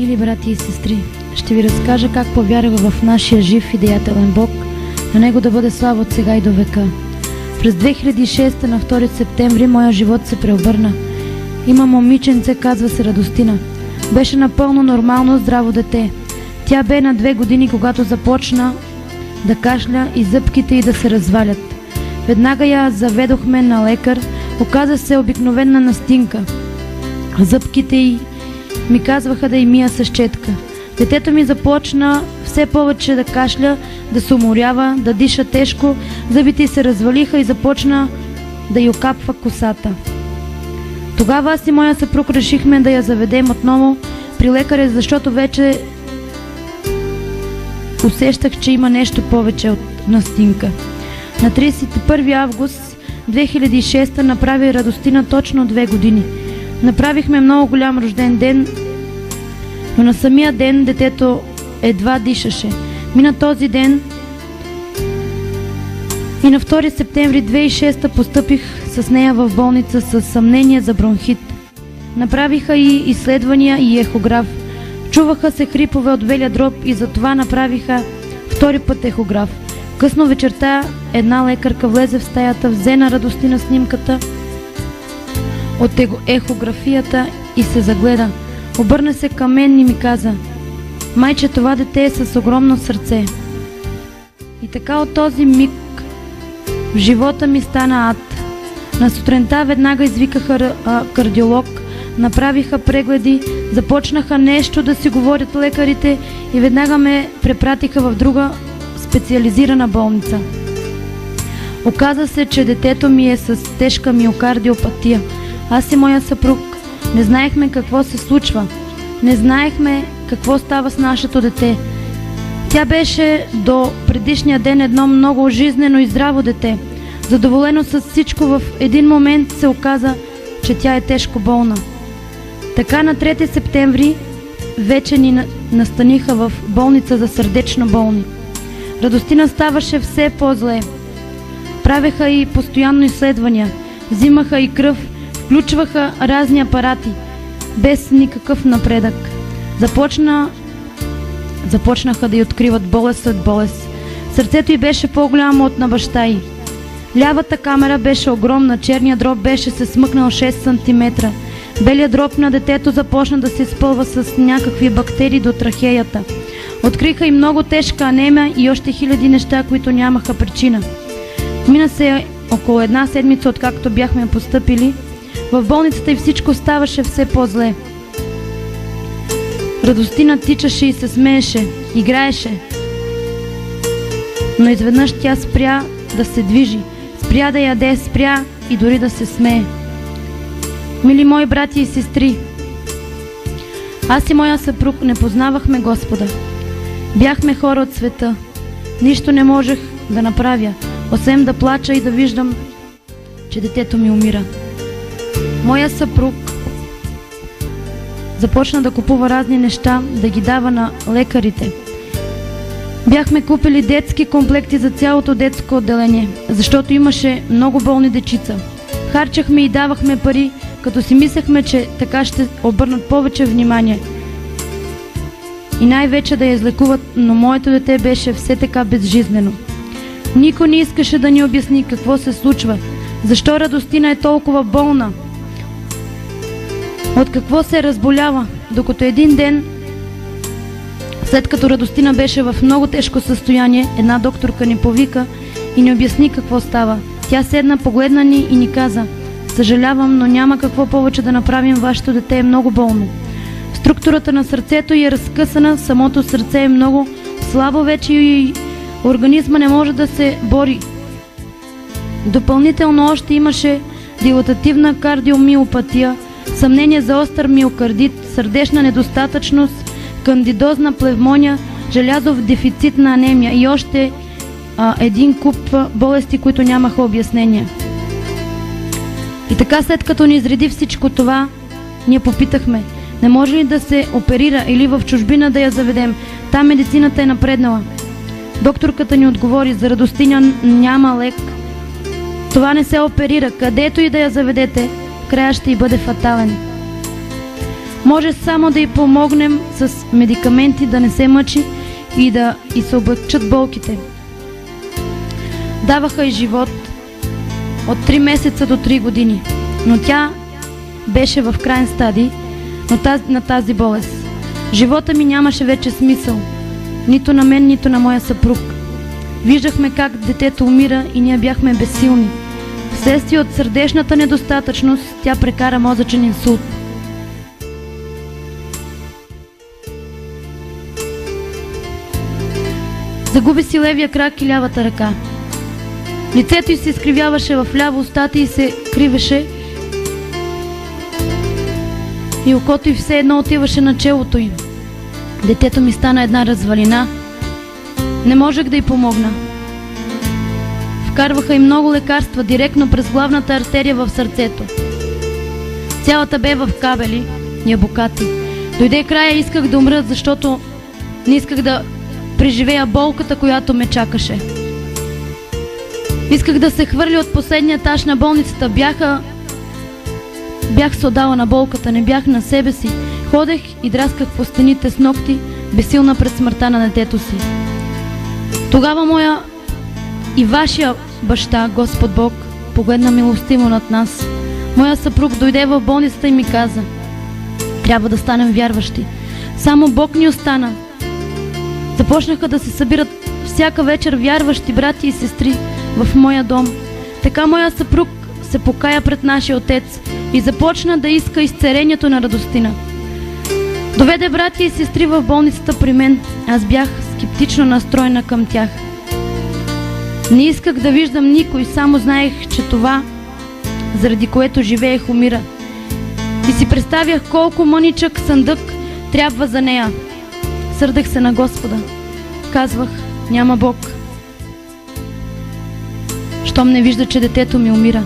Мили брати и сестри, ще ви разкажа как повярвах в нашия жив и деятелен Бог, на Него да бъде слава от сега и до века. През 2006 на 2 септември моя живот се преобърна. Има момиченце, казва се Радостина. Беше напълно нормално, здраво дете. Тя бе на 2 години, когато започна да кашля и зъбките й да се развалят. Веднага я заведохме на лекар. Оказа се обикновена настинка. Зъбките й ми казваха да й мия с четка. Детето ми започна все повече да кашля, да се уморява, да диша тежко, зъбите й се развалиха и започна да й окапва косата. Тогава аз и моя съпруг решихме да я заведем отново при лекаря, защото вече усещах, че има нещо повече от настинка. На 31 август 2006 направи Радостина точно 2 години. Направихме много голям рожден ден, но на самия ден детето едва дишаше. Мина този ден и на 2 септември 2006 постъпих с нея в болница с съмнение за бронхит. Направиха и изследвания и ехограф. Чуваха се хрипове от белия дроб и затова направиха втори път ехограф. Късно вечерта една лекарка влезе в стаята, взе на Радостина снимката от ехографията и се загледа. Обърна се към мен и ми каза: майче, това дете е с огромно сърце. И така от този миг в живота ми стана ад. На сутринта веднага извикаха кардиолог, направиха прегледи, започнаха нещо да си говорят лекарите и веднага ме препратиха в друга специализирана болница. Оказа се, че детето ми е с тежка миокардиопатия. Аз и моя съпруг не знаехме какво се случва. Не знаехме какво става с нашето дете. Тя беше до предишния ден едно много жизнено и здраво дете. Задоволено с всичко, в един момент се оказа, че тя е тежко болна. Така на 3 септември вече ни настаниха в болница за сърдечно болни. Радостина ставаше все по-зле. Правеха и постоянно изследвания, взимаха и кръв, включваха разни апарати, без никакъв напредък. Започнаха да й откриват болест след болест. Сърцето й беше по-голямо от на баща й. Лявата камера беше огромна, черният дроб беше се смъкнал 6 см. Белият дроб на детето започна да се изпълва с някакви бактерии до трахеята. Откриха и много тежка анемия и още хиляди неща, които нямаха причина. Мина се около 1 седмица, откакто бяхме постъпили в болницата и всичко ставаше все по-зле. Радостина тичаше и се смееше, играеше. Но изведнъж тя спря да се движи, спря да яде, спря и дори да се смее. Мили мои брати и сестри, аз и моя съпруг не познавахме Господа. Бяхме хора от света. Нищо не можех да направя, освен да плача и да виждам, че детето ми умира. Моя съпруг започна да купува разни неща, да ги дава на лекарите. Бяхме купили детски комплекти за цялото детско отделение, защото имаше много болни дечица. Харчахме и давахме пари, като си мислехме, че така ще обърнат повече внимание и най-вече да я излекуват, но моето дете беше все така безжизнено. Никой не искаше да ни обясни какво се случва, защо Радостина е толкова болна, от какво се разболява, докато един ден, след като Радостина беше в много тежко състояние, една докторка ни повика и ни обясни какво става. Тя седна, погледна ни и ни каза: съжалявам, но няма какво повече да направим, вашето дете е много болно. Структурата на сърцето й е разкъсана, самото сърце е много слабо вече и организма не може да се бори. Допълнително още имаше дилатативна кардиомиопатия, съмнение за остър миокардит, сърдечна недостатъчност, кандидозна плевмония, желязов дефицит на анемия и още един куп болести, които нямаха обяснение. И така, след като ни изреди всичко това, ние попитахме: не може ли да се оперира или в чужбина да я заведем? Там медицината е напреднала. Докторката ни отговори: за Радостина няма лек. Това не се оперира. Където и да я заведете, края ще й бъде фатален. Може само да й помогнем с медикаменти да не се мъчи и да й се облегчат болките. Даваха й живот от 3 месеца до 3 години, но тя беше в крайен стадий на тази болест. Живота ми нямаше вече смисъл, нито на мен, нито на моя съпруг. Виждахме как детето умира и ние бяхме безсилни. Вследствие от сърдечната недостатъчност тя прекара мозъчен инсулт. Загуби си левия крак и лявата ръка. Лицето й се изкривяваше в ляво, устата й се кривеше и окото й все едно отиваше на челото й. Детето ми стана една развалина. Не можех да й помогна. Вкарваха й много лекарства директно през главната артерия в сърцето. Цялата бе в кабели и абокати. Дойде края и исках да умра, защото не исках да преживея болката, която ме чакаше. Исках да се хвърля от последния етаж на болницата. Бях се отдала на болката, не бях на себе си. Ходех и драсках по стените с ногти, безсилна пред смъртта на детето си. Тогава моя и вашия баща, Господ Бог, погледна милостиво над нас. Моя съпруг дойде в болницата и ми каза: трябва да станем вярващи. Само Бог ни остана. Започнаха да се събират всяка вечер вярващи брати и сестри в моя дом. Така моя съпруг се покая пред нашия отец и започна да иска изцелението на Радостина. Доведе брати и сестри в болницата при мен. Аз бях скептично настроена към тях. Не исках да виждам никой, само знаех, че това, заради което живеех, умира. И си представях колко мъничък съндък трябва за нея. Сърдех се на Господа. Казвах: няма Бог, щом не вижда, че детето ми умира.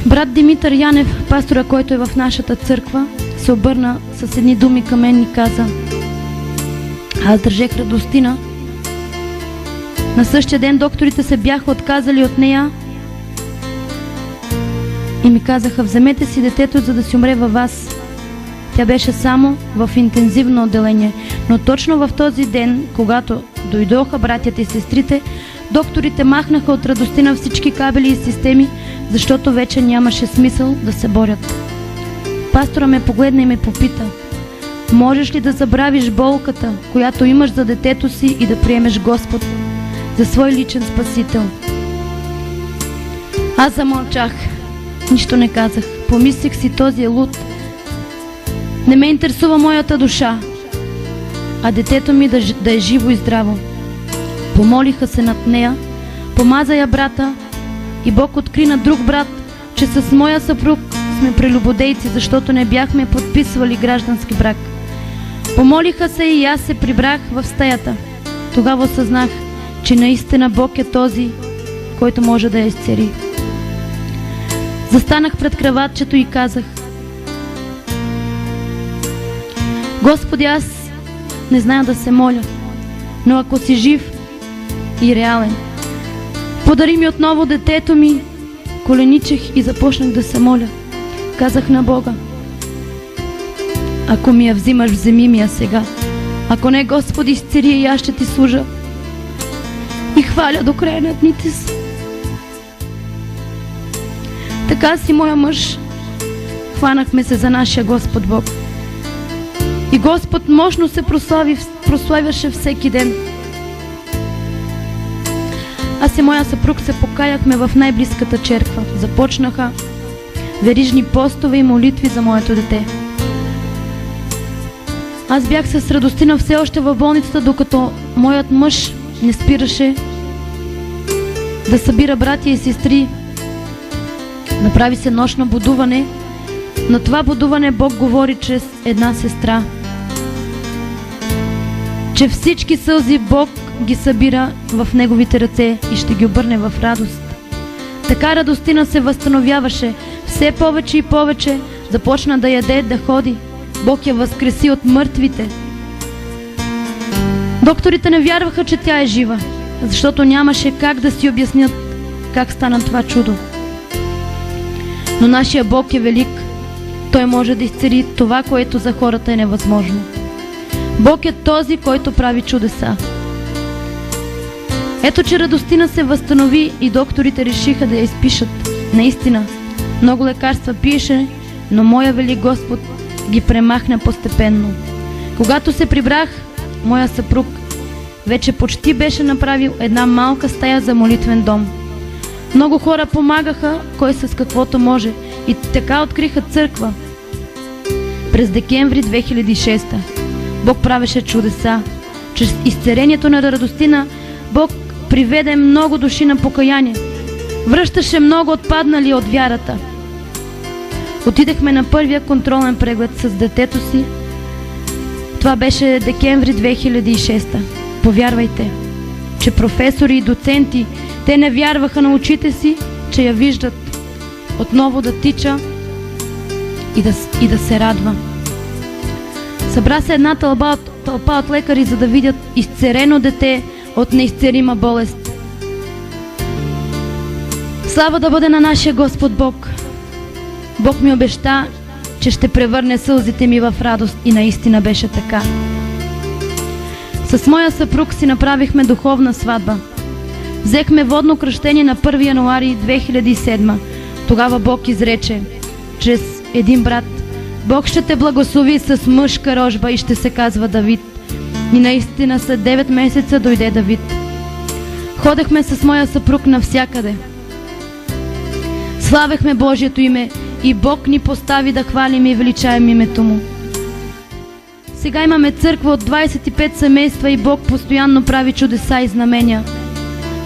Брат Димитър Янев, пастора, който е в нашата църква, се обърна с едни думи към мен и каза: аз държех Радостина. На същия ден докторите се бяха отказали от нея и ми казаха: вземете си детето, за да си умре във вас. Тя беше само в интензивно отделение, но точно в този ден, когато дойдоха братята и сестрите, докторите махнаха от Радостина всички кабели и системи, защото вече нямаше смисъл да се борят. Пастора ме погледна и ме попита: можеш ли да забравиш болката, която имаш за детето си, и да приемеш Господ за свой личен спасител? Аз замълчах, нищо не казах. Помислих си: този е луд. Не ме интересува моята душа, а детето ми да е живо и здраво. Помолиха се над нея, помаза я брата и Бог откри на друг брат, че с моя съпруг сме прелюбодейци, защото не бяхме подписвали граждански брак. Помолиха се и аз се прибрах в стаята. Тогава осъзнах, че наистина Бог е този, който може да я изцели. Застанах пред краватчето и казах: Господи, аз не зная да се моля, но ако си жив и реален, подари ми отново детето ми. Коленичех и започнах да се моля. Казах на Бога: ако ми я взимаш, вземи ми я сега. Ако не, Господи, изцели и аз ще ти служа и хваля до края на дните си. Така си, моя мъж, хванахме се за нашия Господ Бог. И Господ мощно се прославяше всеки ден. Аз и моя съпруг се покаяхме в най-близката черква. Започнаха верижни постове и молитви за моето дете. Аз бях с Радостина все още в болницата, докато моят мъж не спираше да събира братя и сестри. Направи се нощно будуване. На това будуване Бог говори чрез една сестра, че всички сълзи Бог ги събира в Неговите ръце и ще ги обърне в радост. Така Радостина се възстановяваше все повече и повече, започна да яде, да ходи. Бог я възкреси от мъртвите. Докторите не вярваха, че тя е жива, защото нямаше как да си обяснят как стана това чудо. Но нашия Бог е велик Той може да изцели това, което за хората е невъзможно. Бог е този, който прави чудеса. Ето, че Радостина се възстанови и докторите решиха да я изпишат. Наистина, много лекарства пиеше, но моя вели Господ ги премахна постепенно. Когато се прибрах, моя съпруг вече почти беше направил една малка стая за молитвен дом. Много хора помагаха, кой с каквото може, и така откриха църква. През декември 2006 Бог правеше чудеса. Чрез изцелението на Радостина Бог приведе много души на покаяние. Връщаше много отпаднали от вярата. Отидахме на първия контролен преглед с детето си. Това беше декември 2006. Повярвайте, че професори и доценти, те не вярваха на очите си, че я виждат отново да тича и да се радва. Събра се една тълпа от лекари, за да видят изцерено дете от неизцерима болест. Слава да бъде на нашия Господ Бог! Бог ми обеща, че ще превърне сълзите ми в радост, и наистина беше така. С моя съпруг си направихме духовна сватба. Взехме водно кръщение на 1 януари 2007. Тогава Бог изрече чрез един брат: Бог ще те благослови с мъжка рожба и ще се казва Давид. И наистина след 9 месеца дойде Давид. Ходехме с моя съпруг навсякъде. Славехме Божието име и Бог ни постави да хвалим и величаем името Му. Сега имаме църква от 25 семейства и Бог постоянно прави чудеса и знамения.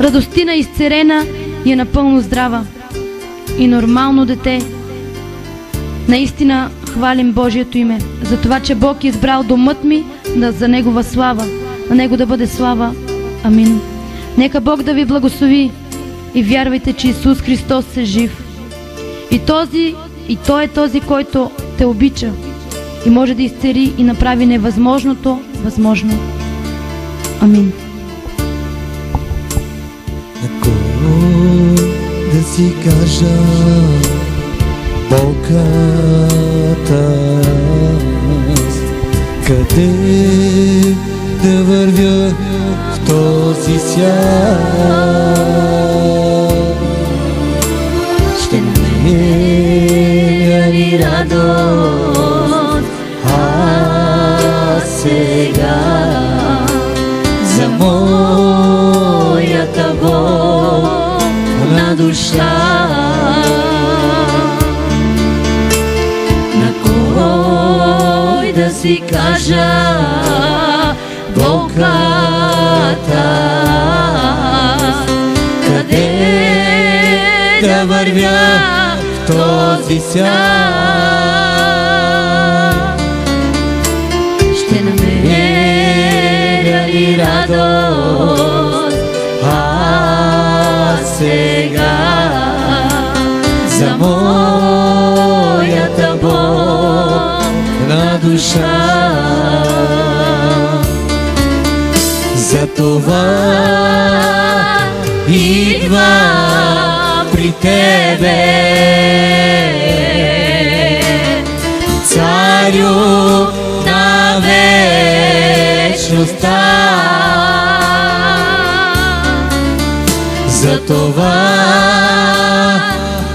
Радостина изцерена и е напълно здрава и нормално дете. Наистина хвалим Божието име за това, че Бог е избрал домът ми за Негова слава. На Него да бъде слава. Амин. Нека Бог да ви благослови и вярвайте, че Исус Христос е жив. И Той е този, който те обича и може да изцели и направи невъзможното възможно. Амин. На кой да си кажа Богата, къде да вървя в този свят? Ще намеря ли радост сега за моята болна душа? На кой да си кажа Богата, къде да вървя в този свят? Ще намеря ли радост сега за моята болна душа? Затова идвам при Тебе, Царю на вечността. Затова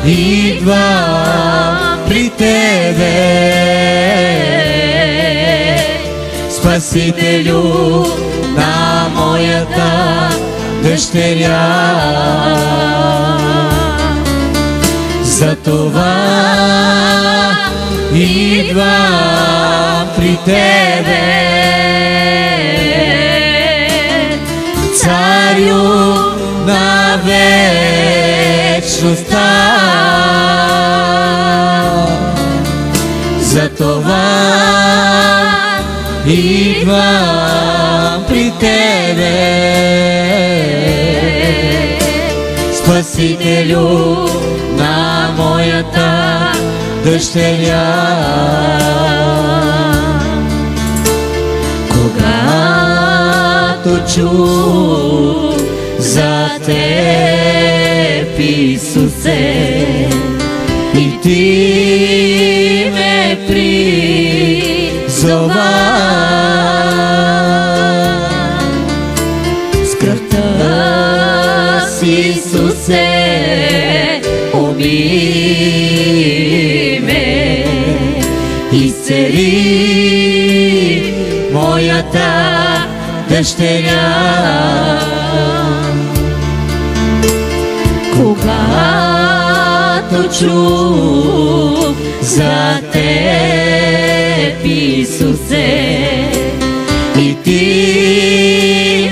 идвам при Тебе, Спасителю на моята дъщеря. Затова идвам при Тебе, Царю на вечността. Затова идвам при Тебе, Спасителю на моята дъщеря. Когато чух за Теб, Исусе, и Ти ме умили ме, изцели моята дъщеря. Когато чух за теб, Исусе, и ти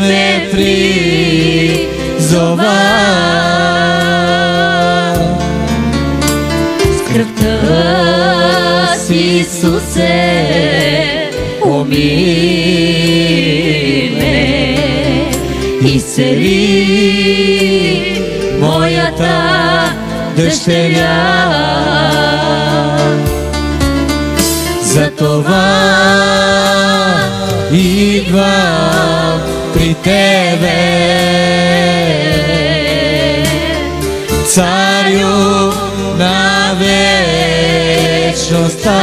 ме призова, с кръвта си, Исусе, умили ме, изцели моята дъщеря. Затова идвам при тебе, Царю на вечността.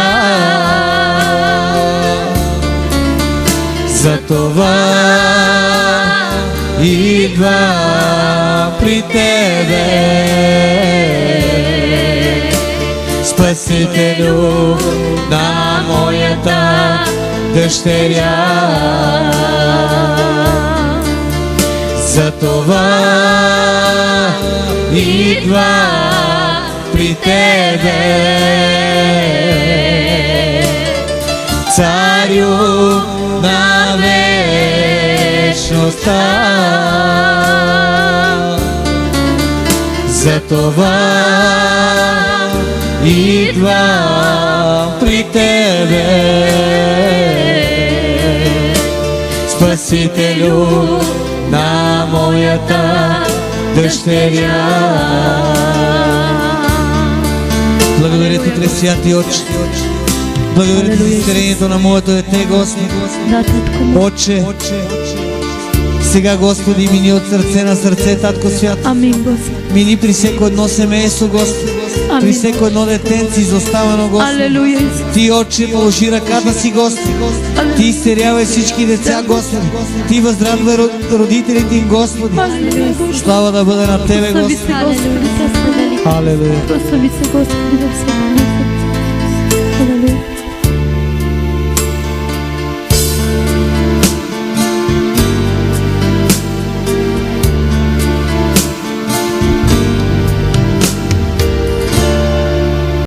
Затова идвам при тебе, Спасителю на моята дъщеря. Затова идвам при тебе, Царю на вечността. Затова идвам при тебе, Спасителю на моята дъщеря. Благодаря ти, Пресвяти Отче. Благодаря ти за изцелението на моето дете, Господи. Да, Татко му. Отче, сега, Господи, мини от сърце на сърце, Татко Свят. Амин, Господи. Мини при всеко едно семейство, Господи. Амин. При всеко едно детенце изоставено, Господи. Алелуя, Исус. Ти, Отче, положи ръката си, Господи. Ти изцелявай всички деца, Господи. Ти въздрадвай родителите им, Господи. Алелуя, Господи. Слава да бъде на Тебе, Прослави Господи. се, Господи, Ти си велик. Алелуя. Прослави се, Господи, във всяко място.